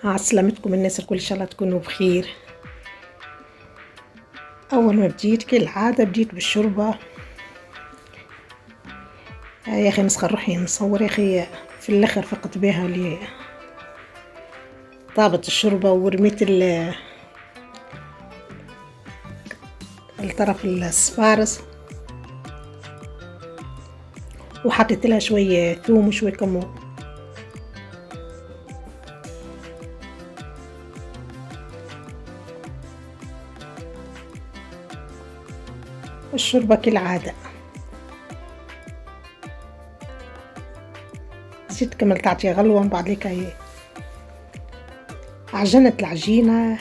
عسلامتكم الناس الكل، ان شاء الله تكونوا بخير. اول ما بديت كالعاده بديت بالشوربه. يا اخي نسخه روحي نصور يا اخي. في الاخر فقط بها لي طابت الشوربه ورميت الطرف الصفارس، وحطيت لها شويه ثوم وشويه كمون. الشوربه كالعاده زيت كمل تعطي غلوه. من بعد ليك عجنت العجينه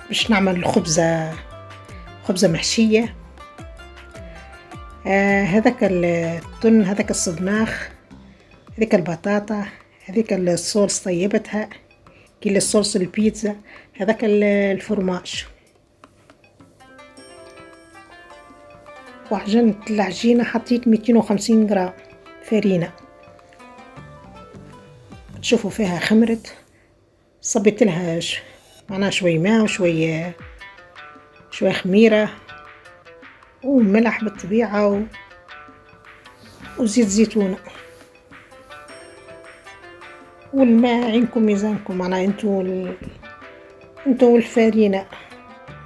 باش نعمل خبزه محشيه. هذاك التن، هذاك الصبناخ، هذيك البطاطا، هذيك الصوص طيبتها كيلو الصوص البيتزا، هذاك الفرماج. وعجنت العجينة، حطيت 250 جرام فرينة. تشوفوا فيها خمرت، صبيت لها معناها شوي ماء وشوي خميرة وملح بالطبيعة وزيت زيتونة. والماء عينكم ميزانكم، معناها انتو والفرينة.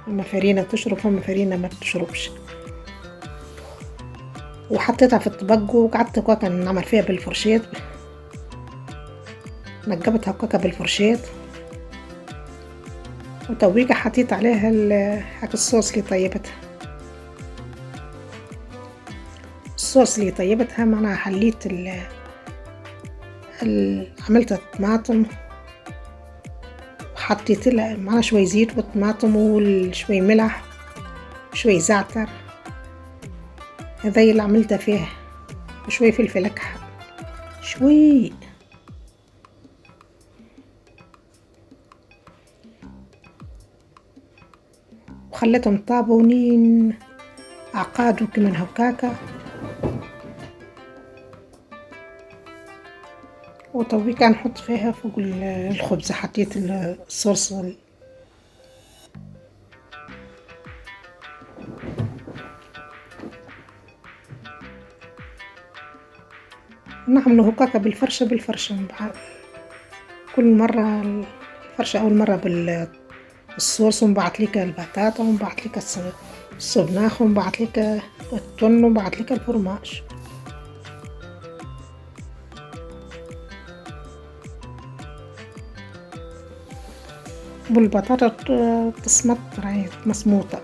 اما فرينة تشرب اما فرينة ما تشربش. وحطيتها في الطبق وقعدت هكاكا نعمل فيها بالفرشيط، نقبتها هكاكا بالفرشيط. وتويقة حطيت عليها هاك الصوص اللي طيبتها. الصوص اللي طيبتها معناها حليت عملت الطماطم وحطيت لها معناها شوي زيت والطماطم وشوي ملح وشوي زعتر. هذا اللي عملته فيه، شوي فلفل اكحل شوي. وخليتهم طابونين عقاد وكمان هكاكا. وتويكا نحط فيها فوق الخبزة. حطيت الصوص نعمله هكاكا بالفرشة. من بعد كل مرة الفرشة، أول مرة بالصوص، ومبعت لك البطاطا، ومبعت لك الصبناخ، ومبعت لك التون، ومبعت لك الفرماج. والبطاطا تصمت راهي مسموطة.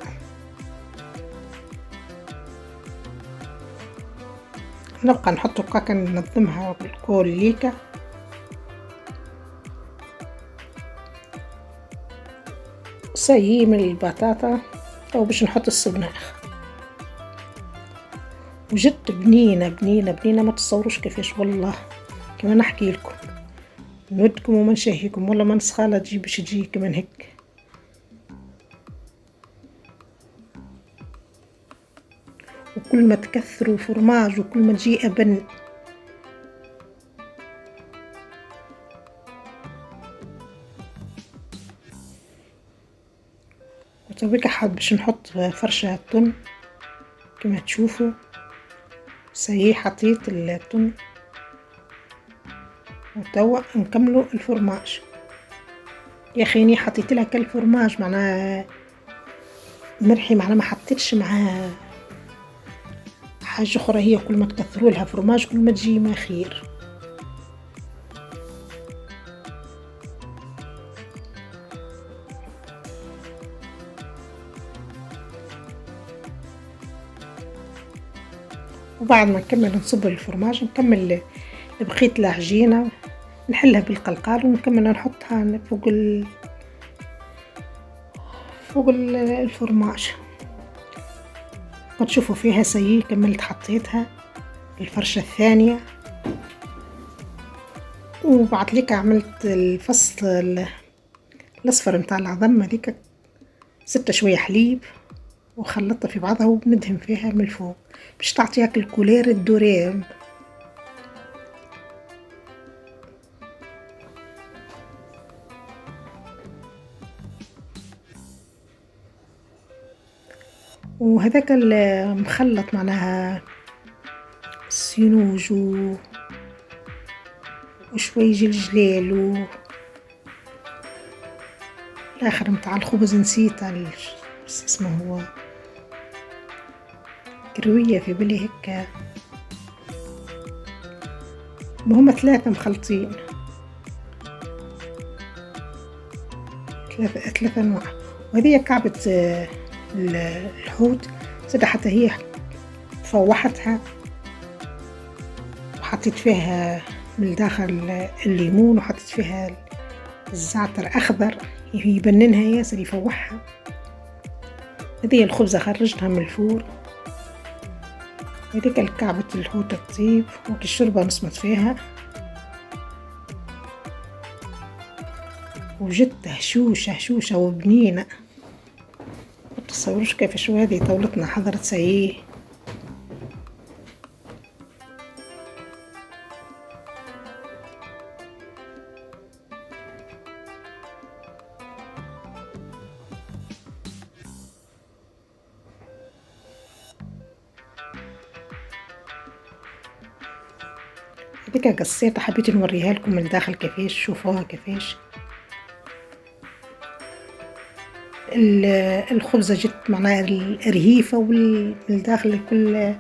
نبقى نحط هكاكا ننظمها بالكل ليكا. سايي من البطاطا او باش نحط الصبناخ. وجدت بنينة ما تصوروش كيفاش، والله كما نحكي لكم نودكم وما نشهيكم، والله ما نسخالة تجي باش تجي كمان هيك. وكل ما تكثروا فرماج وكل ما تجي أبن. وتويك حاب باش نحط فرشة التن كما تشوفوا. سايي حطيت التن، وتوا نكملوا الفرماج. يا خيني حطيت لها كالفرماج معناها مرحي، معناها ما حطيتش معاه حاجة أخرى. هي كل ما تكثروا لها فرماج كل ما تجي ما خير. وبعد ما نكمل نصب الفرماج، نكمل بقية العجينة نحلها بالقلقال، ونكمل نحطها فوق الفرماج. وتشوفوا فيها سايي كملت حطيتها الفرشة الثانية. وبعد ليك عملت الفصل الأصفر متاع العظم هذيك، سبت شوية حليب وخلطتها في بعضها وبندهن فيها من الفوق باش تعطي هاك الكولير الدوري. وهذاك المخلط معناها السينوج وشوي جلجلال الآخر متاع الخبز نسيت بس اسمه هو كروية في بالي هكا. هما 3 مخلطين، 3 أنواع. وهذه كعبة الحوت زاد حتى هي فوحتها وحطيت فيها من الداخل الليمون وحطيت فيها الزعتر أخضر يبننها ياسر يفوحها. هذه الخبزة خرجتها من الفور. هذيك الكعبة الحوت الطيب والشوربة نصمت فيها وجدت هشوشة وبنينة. متصوروش كيف شو هذه طاولتنا حضرت سايه. هذيك قصيتها حبيت نوريها لكم من الداخل كيفاش، شوفوها كيفاش الخبزة جت معناها الرهيفة والداخل الكل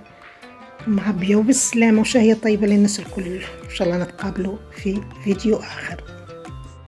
معبية وبالسلامة وشهية طيبة للناس الكل. إن شاء الله نتقابلوا في فيديو آخر.